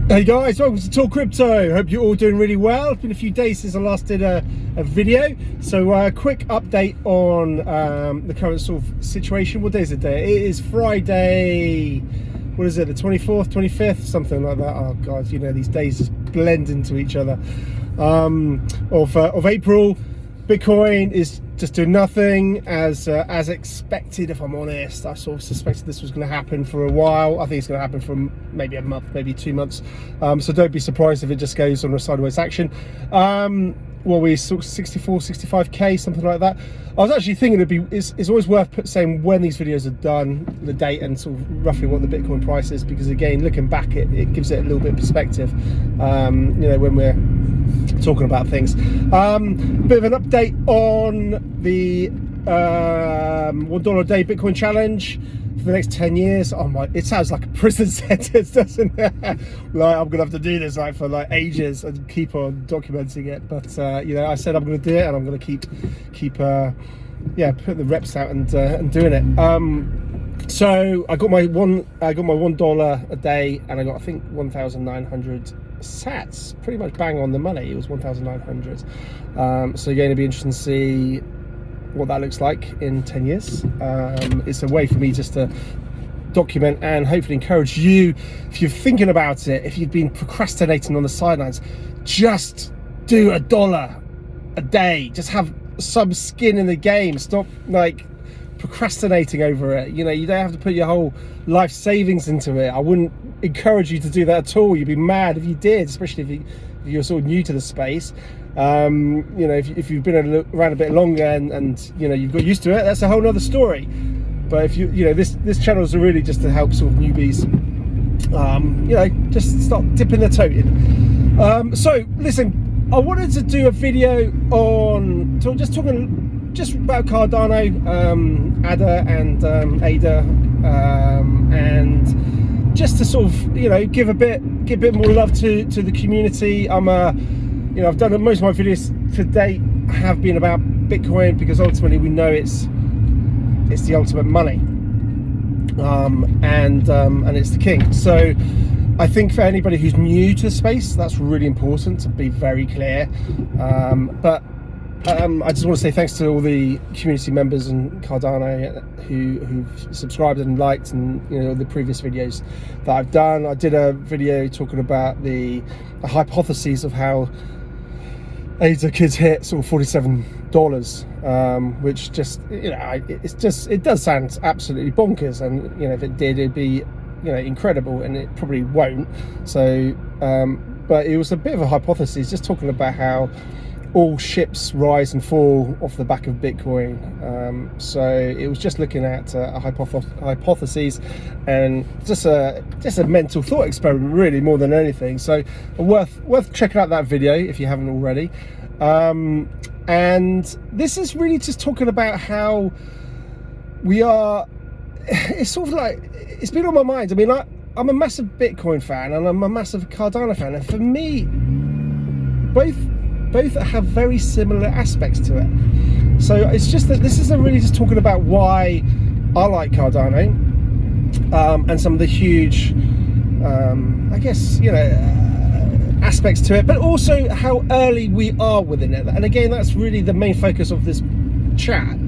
Hey guys, welcome to TalkCrypto. Hope you're all doing really well. It's been a few days since I last did a video, so a quick update on the current sort of situation. What day is it today? It is Friday, what is it, the 24th, 25th, something like that. Oh god, you know, these days just blend into each other. Of April. Bitcoin is just doing nothing as expected, if I'm honest. I sort of suspected this was going to happen for a while. I think it's going to happen for maybe a month, maybe 2 months. So don't be surprised if it just goes on a sideways action. Well, we sort of 64, 65k, something like that. I was actually thinking it's always worth saying when these videos are done, the date, and sort of roughly what the Bitcoin price is, because again, looking back, it gives it a little bit of perspective. You know, when we're talking about things. Bit of an update on the $1 a day Bitcoin challenge for the next 10 years. Oh my, it sounds like a prison sentence, doesn't it? Like I'm gonna have to do this like for like ages and keep on documenting it, but you know, I said I'm gonna do it, and I'm gonna keep yeah, putting the reps out and doing it. So I got my $1 a day, and I got, I think, 1,900 sats, pretty much bang on the money. It was 1,900. So you're going to be interested to see what that looks like in 10 years. It's a way for me just to document and hopefully encourage you, if you're thinking about it, if you've been procrastinating on the sidelines, just do $1 a day. Just have some skin in the game. Stop like procrastinating over it. You know, you don't have to put your whole life savings into it. I wouldn't encourage you to do that at all. You'd be mad if you did, especially if you're sort of new to the space. You know, if you've been around a bit longer and you know, you've got used to it, that's a whole nother story. But if you know, this channel is really just to help sort of newbies, you know, just start dipping their toe in. So listen, I wanted to do a video on just about Cardano, ADA and ADA, and just to sort of, you know, give a bit more love to the community. You know, I've done most of my videos to date have been about Bitcoin, because ultimately we know it's the ultimate money, and it's the king. So I think for anybody who's new to the space, that's really important to be very clear. But I just want to say thanks to all the community members and Cardano who've subscribed and liked, and you know, the previous videos that I've done. I did a video talking about the hypotheses of how ADA could hit sort of $47, which just, you know, it does sound absolutely bonkers, and you know, if it did, it'd be, you know, incredible, and it probably won't. So but it was a bit of a hypothesis, just talking about how all ships rise and fall off the back of Bitcoin. So it was just looking at a hypothesis, and just a mental thought experiment, really, more than anything. So worth checking out that video if you haven't already. And this is really just talking about how we are. It's sort of like, it's been on my mind. I mean, I'm a massive Bitcoin fan, and I'm a massive Cardano fan, and for me, both have very similar aspects to it. So it's just that this is really just talking about why I like Cardano, and some of the huge, I guess, you know, aspects to it, but also how early we are within it. And again, that's really the main focus of this chat,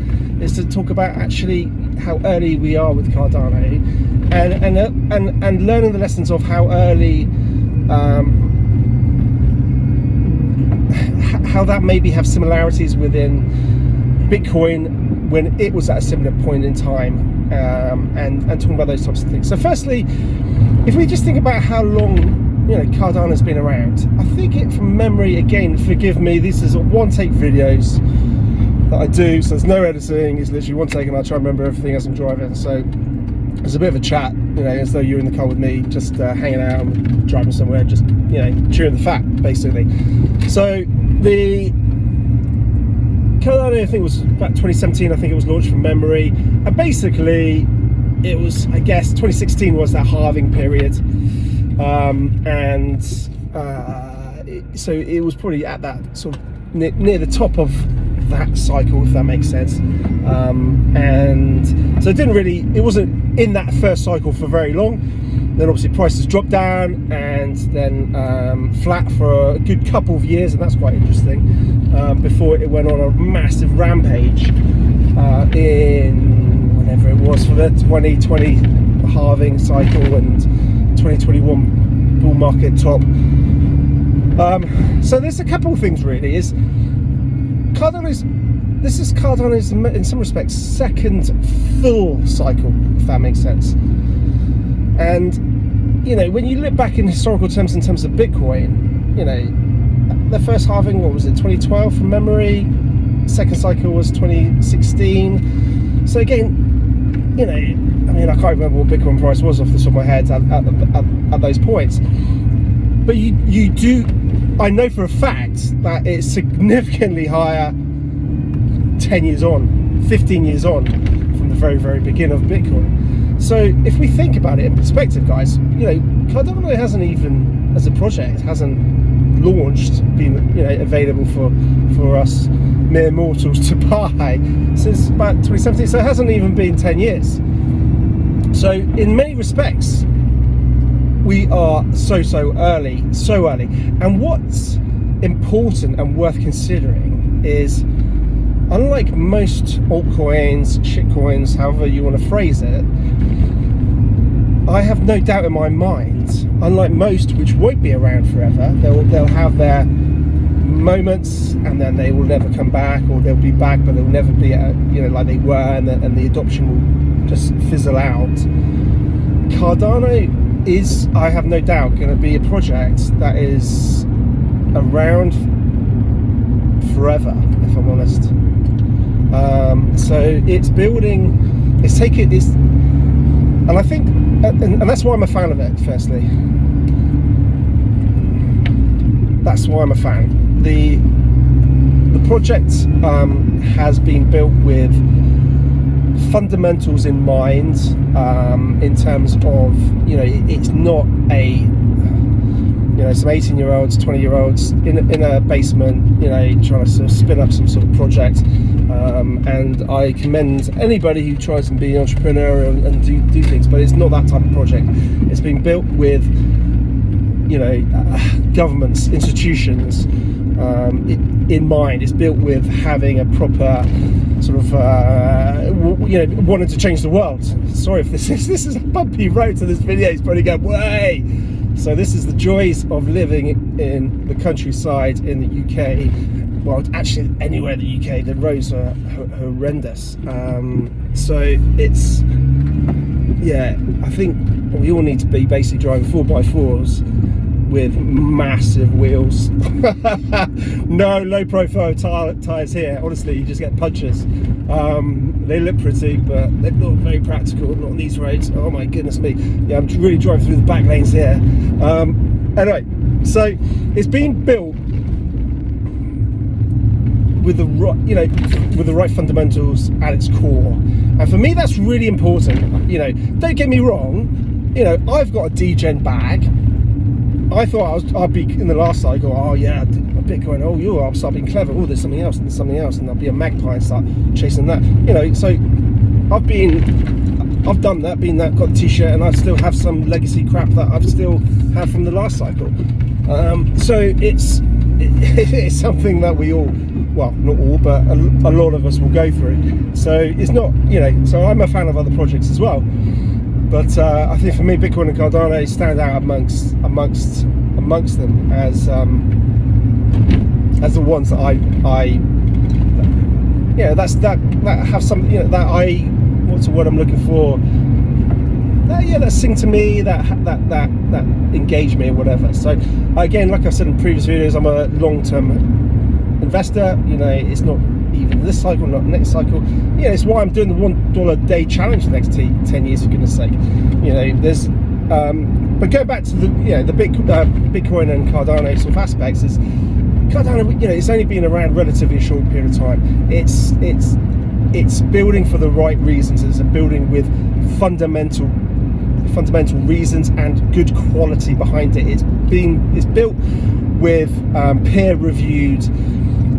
is to talk about actually how early we are with Cardano, and learning the lessons of how early, how that maybe have similarities within Bitcoin when it was at a similar point in time, and talking about those types of things. So firstly, if we just think about how long, you know, Cardano's been around, I think it, from memory, again, forgive me, this is one take videos that I do, so there's no editing, it's literally one take, and I try and remember everything as I'm driving. So there's a bit of a chat, you know, as though you're in the car with me, just hanging out and driving somewhere, just, you know, chewing the fat, basically. So the Cardano, I think it was about 2017, I think it was launched from memory, and basically it was, I guess, 2016 was that halving period, so it was probably at that sort of near the top of that cycle, if that makes sense. And so it wasn't in that first cycle for very long, Then obviously prices dropped down and then flat for a good couple of years, and that's quite interesting, before it went on a massive rampage in whenever it was for the 2020 halving cycle and 2021 bull market top. So there's a couple of things really. This is Cardano's in some respects second full cycle, if that makes sense. And when you look back in historical terms, in terms of Bitcoin, the first halving, what was it, 2012 from memory? Second cycle was 2016. So again, I can't remember what Bitcoin price was off the top of my head at those points. But you do, I know for a fact that it's significantly higher 10 years on, 15 years on from the very, very beginning of Bitcoin. So if we think about it in perspective, guys, Cardano hasn't even, as a project, hasn't launched, been available for us mere mortals to buy since about 2017. So it hasn't even been 10 years. So in many respects, we are so early. And what's important and worth considering is, unlike most altcoins, shitcoins, however you want to phrase it, I have no doubt in my mind, unlike most which won't be around forever, they'll have their moments and then they will never come back, or they'll be back but they'll never be like they were, and the adoption will just fizzle out. Cardano is, I have no doubt, going to be a project that is around forever, if I'm honest. So it's building, and I think, and that's why I'm a fan of it. Firstly, that's why I'm a fan. The project has been built with fundamentals in mind, in terms of it's not a some 18-year-olds, 20-year-olds in a basement, trying to sort of spin up some sort of project. And I commend anybody who tries and be an entrepreneur and do things, but it's not that type of project. It's been built with, governments, institutions in mind. It's built with having a proper sort of, wanting to change the world. Sorry if this is a bumpy road to this video. It's probably going way. So this is the joys of living in the countryside in the UK. Well, actually anywhere in the UK, the roads are horrendous. So it's, I think we all need to be basically driving 4x4s with massive wheels. No low profile tyres here. Honestly, you just get punches. They look pretty, but they're not very practical, not on these roads. Oh my goodness me. Yeah, I'm really driving through the back lanes here. Anyway, so it's been built with the right fundamentals at its core, and for me that's really important. Don't get me wrong, I've got a degen bag. I thought I'd be in the last cycle, oh yeah, Bitcoin, I'll start being clever, there's something else, and I'll be a magpie and start chasing that. So I've done that, got the t-shirt, and I still have some legacy crap that I've still had from the last cycle. So it's something that we all, well, not all, but a lot of us will go through. So it's not, so I'm a fan of other projects as well. But I think for me, Bitcoin and Cardano stand out amongst them as the ones that that have some, what's the word I'm looking for? That sing to me, that engage me or whatever. So again, like I said in previous videos, I'm a long-term investor. It's not even this cycle, not next cycle. It's why I'm doing the $1 a day challenge the next 10 years, for goodness sake. There's but going back to the Bitcoin and Cardano sort of aspects, is Cardano, it's only been around relatively a short period of time. It's building for the right reasons. It's a building with fundamental reasons and good quality behind it. It's built with peer-reviewed,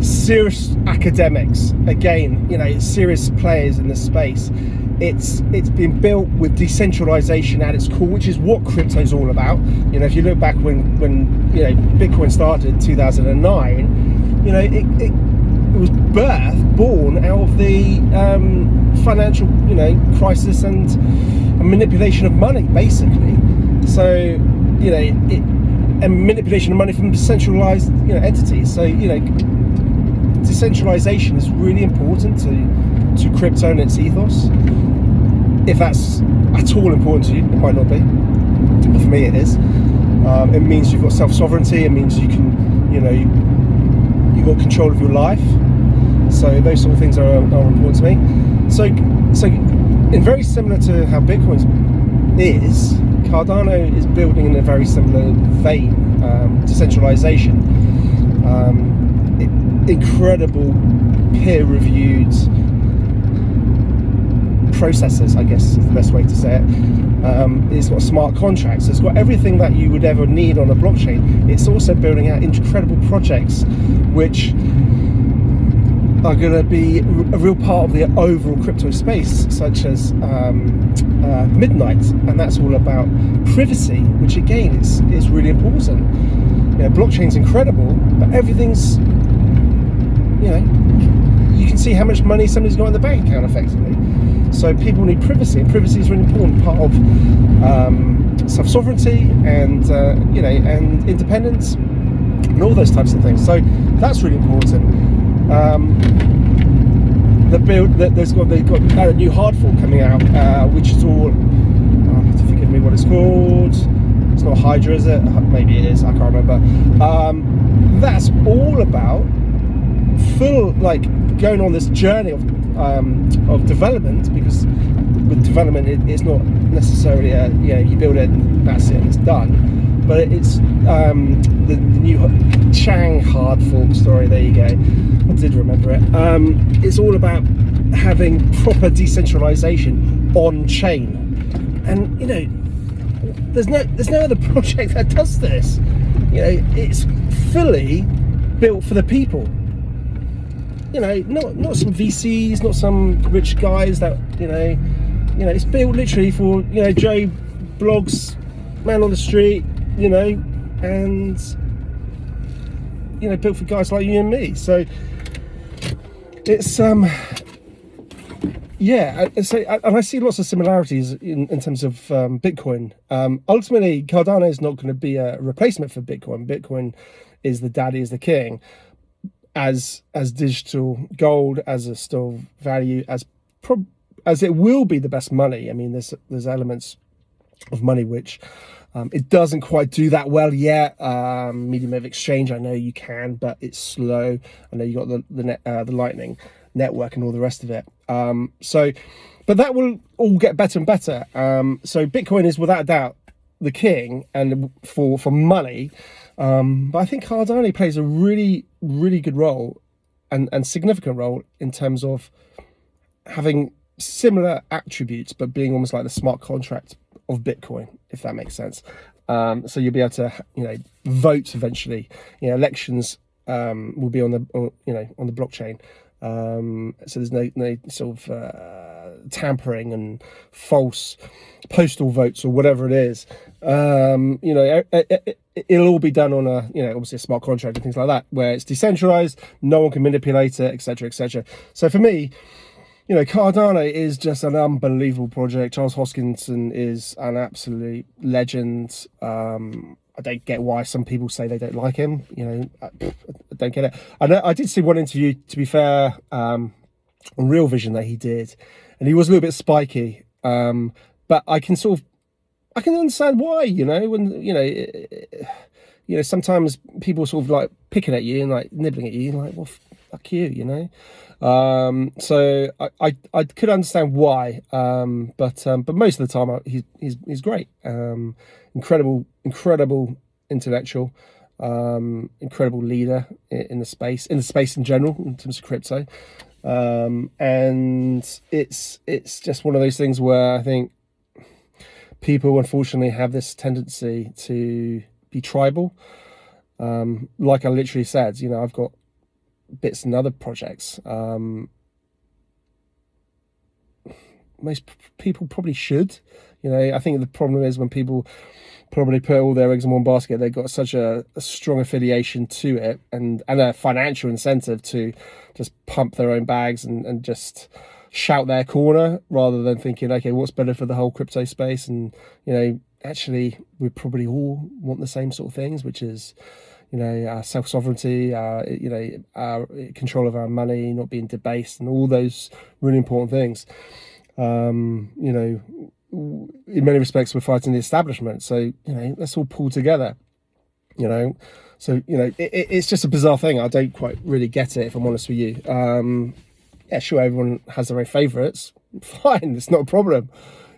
serious academics, again, serious players in this space. it's been built with decentralization at its core, which is what crypto's all about. You know, if you look back when Bitcoin started in 2009, it was born out of the financial crisis and manipulation of money, basically. So and manipulation of money from decentralized entities. So decentralization is really important to crypto and its ethos. If that's at all important to you, it might not be, but for me it is. It means you've got self-sovereignty. It means you can, you've got control of your life. So those sort of things are important to me. So in very similar to how Bitcoin is, Cardano is building in a very similar vein. Decentralization, incredible peer-reviewed processes, I guess is the best way to say it. It's got smart contracts. It's got everything that you would ever need on a blockchain. It's also building out incredible projects which are going to be a real part of the overall crypto space, such as Midnight, and that's all about privacy, which again is really important. Blockchain's incredible, but everything's, you can see how much money somebody's got in the bank account effectively. So people need privacy, and privacy is a really important part of self-sovereignty and and independence and all those types of things. So that's really important. They've got a new hard fork coming out, which is all, forgive me what it's called. It's not Hydra, is it? Maybe it is, I can't remember. That's all about going on this journey of development, because with development it's not necessarily you build it and that's it, it's done. But it's the new Chang hard fork story. There you go. I did remember it. It's all about having proper decentralization on chain, and there's no other project that does this. It's fully built for the people. Not some VCs, not some rich guys that it's built literally for Joe Blogs, man on the street, and built for guys like you and me. So it's and I see lots of similarities in terms of Bitcoin. Ultimately, Cardano is not going to be a replacement for Bitcoin. Bitcoin is the daddy, is the king, as digital gold, as a store of value, as it will be the best money. I mean, there's elements of money which it doesn't quite do that well yet. Medium of exchange, I know you can, but it's slow. I know you got the Lightning Network and all the rest of it. But that will all get better and better. So Bitcoin is without a doubt the king, and for money. But I think Cardano plays a really, really good role and significant role in terms of having similar attributes, but being almost like the smart contract of Bitcoin, if that makes sense. So you'll be able to, vote eventually. Elections will be on the blockchain. So there's no sort of tampering and false postal votes or whatever it is. It'll all be done on obviously a smart contract and things like that, where it's decentralized, no one can manipulate it, etc., etc. So for me, Cardano is just an unbelievable project. Charles Hoskinson is an absolute legend. I don't get why some people say they don't like him. I don't get it. I did see one interview, to be fair, on Real Vision that he did, and he was a little bit spiky. But I can understand why. When sometimes people sort of like picking at you and like nibbling at you, like, well, fuck you, So I could understand why, but most of the time he's great. Incredible intellectual, incredible leader in the space in general, in terms of crypto. And it's just one of those things where I think people unfortunately have this tendency to be tribal. Like I literally said, I've got bits and other projects. people probably should. I think the problem is when people probably put all their eggs in one basket, they've got such a strong affiliation to it and a financial incentive to just pump their own bags and just shout their corner, rather than thinking, okay, what's better for the whole crypto space? And actually we probably all want the same sort of things, which is our self-sovereignty, our control of our money, not being debased, and all those really important things. In many respects, we're fighting the establishment. So, let's all pull together, So, it's just a bizarre thing. I don't quite really get it, if I'm honest with you. Yeah, sure, everyone has their own favourites. Fine, it's not a problem.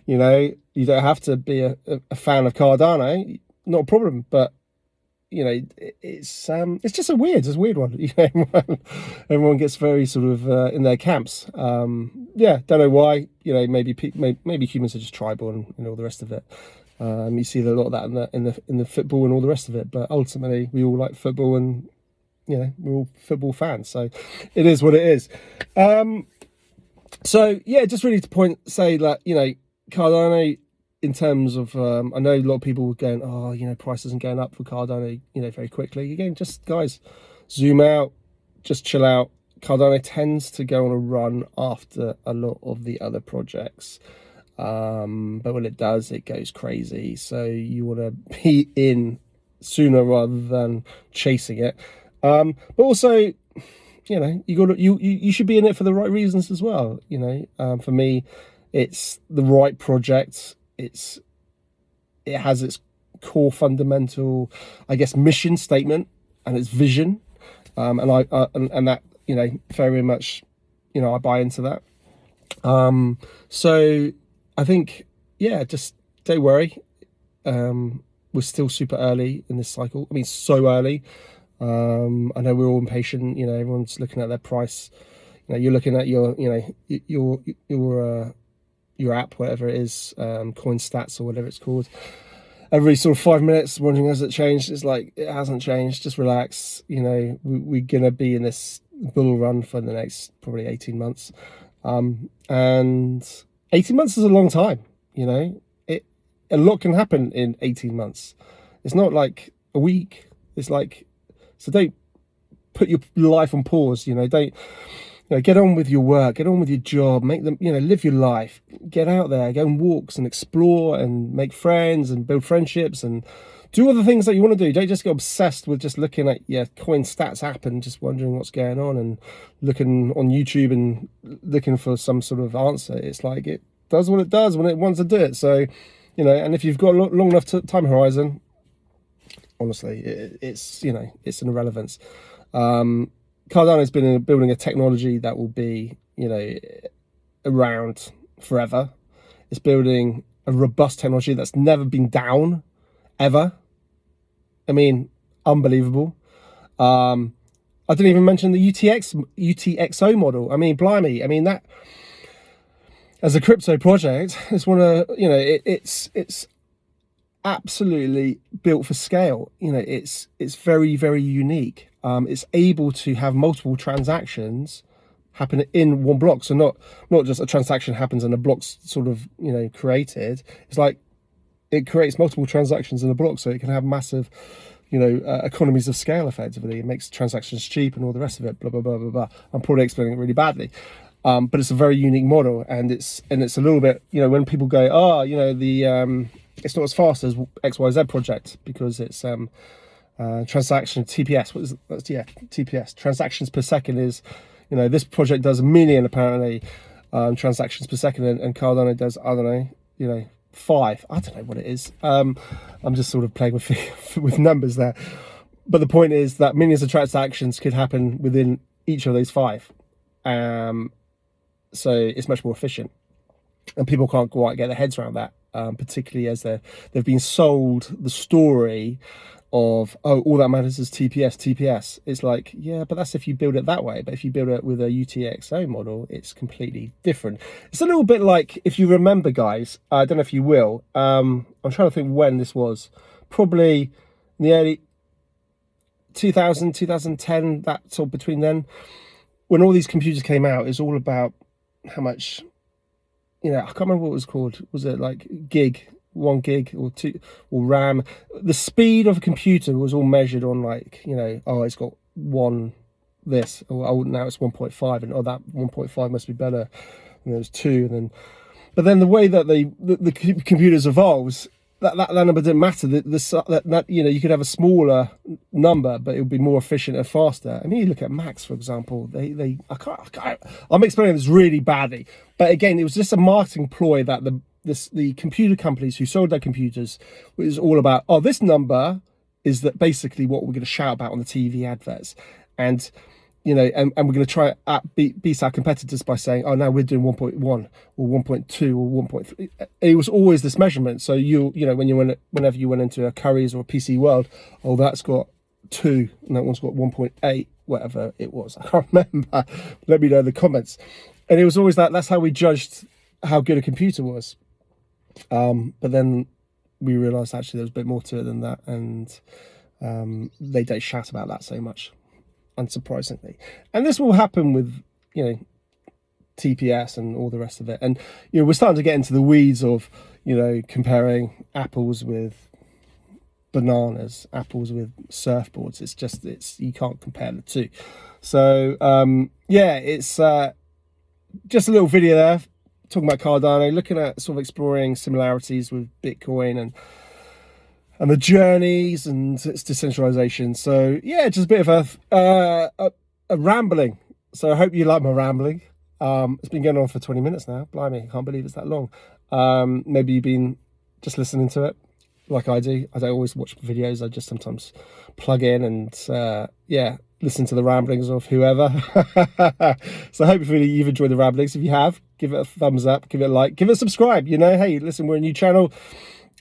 You don't have to be a fan of Cardano. Not a problem. But it's just it's a weird one. Everyone gets very sort of in their camps. Yeah, don't know why. Maybe humans are just tribal and all the rest of it. You see a lot of that in the football and all the rest of it. But ultimately, we all like football, and we're all football fans. So it is what it is. So yeah, just really to say that Cardano, in terms of, I know a lot of people were going, oh, price isn't going up for Cardano, very quickly. Again, just guys, zoom out, just chill out. Cardano tends to go on a run after a lot of the other projects. But when it does, it goes crazy. So you want to be in sooner rather than chasing it. But also, you should be in it for the right reasons as well. For me, it's the right project. It has its core fundamental, I guess, mission statement and its vision, and that very much I buy into that. So I think just don't worry. We're still super early in this cycle. I mean, so early. I know we're all impatient. Everyone's looking at their price. You're looking at your app, whatever it is, coin stats or whatever it's called, every sort of 5 minutes wondering, has it changed? It's like, it hasn't changed. Just relax. We're gonna be in this bull run for the next probably 18 months, and 18 months is a long time. A lot can happen in 18 months. It's not like a week. It's like, so don't put your life on pause. Don't get on with your work, get on with your job, make them, live your life, get out there, go on walks and explore and make friends and build friendships and do other things that you want to do. Don't just get obsessed with just looking at your coin stats app and just wondering what's going on and looking on YouTube and looking for some sort of answer. It's like, it does what it does when it wants to do it. So, and if you've got a long enough time horizon, honestly, it's an irrelevance. Cardano's been building a technology that will be, around forever. It's building a robust technology that's never been down, ever. I mean, unbelievable. I didn't even mention the UTXO model. I mean, blimey. I mean, that, as a crypto project, it's one of, it's absolutely built for scale. It's very, very unique. It's able to have multiple transactions happen in one block. So not just a transaction happens and a block's sort of created. It's like it creates multiple transactions in a block, so it can have massive economies of scale. Effectively, it makes transactions cheap and all the rest of it. Blah blah blah blah blah. I'm probably explaining it really badly, but it's a very unique model, and it's a little bit when people go, it's not as fast as XYZ project because it's transaction TPS. What is it? Yeah, TPS, transactions per second is, this project does 1 million apparently transactions per second, and Cardano does, I don't know, 5. I don't know what it is. I'm just sort of playing with numbers there, but the point is that millions of transactions could happen within each of those 5. So it's much more efficient, and people can't quite get their heads around that, particularly as they've been sold the story of, all that matters is TPS. It's like, yeah, but that's if you build it that way. But if you build it with a UTXO model, it's completely different. It's a little bit like, if you remember, guys, I don't know if you will, I'm trying to think when this was, probably in the early 2000, 2010, that sort of between then, when all these computers came out, it's all about how much you know, I can't remember what it was called. Was it like gig, 1 gig or 2 or RAM? The speed of a computer was all measured on like, you know, oh, it's got one this, or oh, now it's 1.5, and oh, that 1.5 must be better. And there was 2, and then, but then the way that the computers evolves, that number didn't matter. That you know, you could have a smaller number, but it would be more efficient and faster. I mean, you look at Macs, for example. I'm explaining this really badly, but again, it was just a marketing ploy that the computer companies who sold their computers was all about. Oh, this number is that basically what we're going to shout about on the TV adverts, and you know, and we're going to try beat our competitors by saying, oh, now we're doing 1.1 or 1.2 or 1.3. It was always this measurement. So you know, whenever you went into a Currys or a PC World, oh, that's got 2 and that one's got 1.8, whatever it was. I can't remember. Let me know in the comments. And it was always that's how we judged how good a computer was. But then we realized actually there was a bit more to it than that, and they don't shout about that so much, unsurprisingly. And this will happen with, you know, TPS and all the rest of it. And, you know, we're starting to get into the weeds of, you know, comparing apples with bananas, apples with surfboards. It's you can't compare the two. So yeah, it's just a little video there talking about Cardano, looking at sort of exploring similarities with Bitcoin and the journeys and its decentralization. So yeah, just a bit of a rambling. So I hope you like my rambling. It's been going on for 20 minutes now. Blimey, I can't believe it's that long. Maybe you've been just listening to it like I do. I don't always watch videos. I just sometimes plug in and yeah, listen to the ramblings of whoever. So hopefully you've enjoyed the ramblings. If you have, give it a thumbs up, give it a like, give it a subscribe. You know, hey, listen, we're a new channel.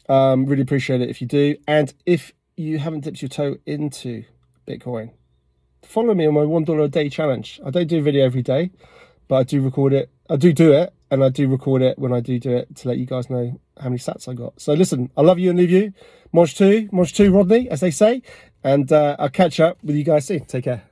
Really appreciate it if you do. And if you haven't dipped your toe into Bitcoin, follow me on my $1 a day challenge. I don't do a video every day, but I do record it. I do it, and I do record it when I do it to let you guys know how many sats I got. So listen, I love you and leave you. Monge 2, Rodney, as they say. And I'll catch up with you guys soon. Take care.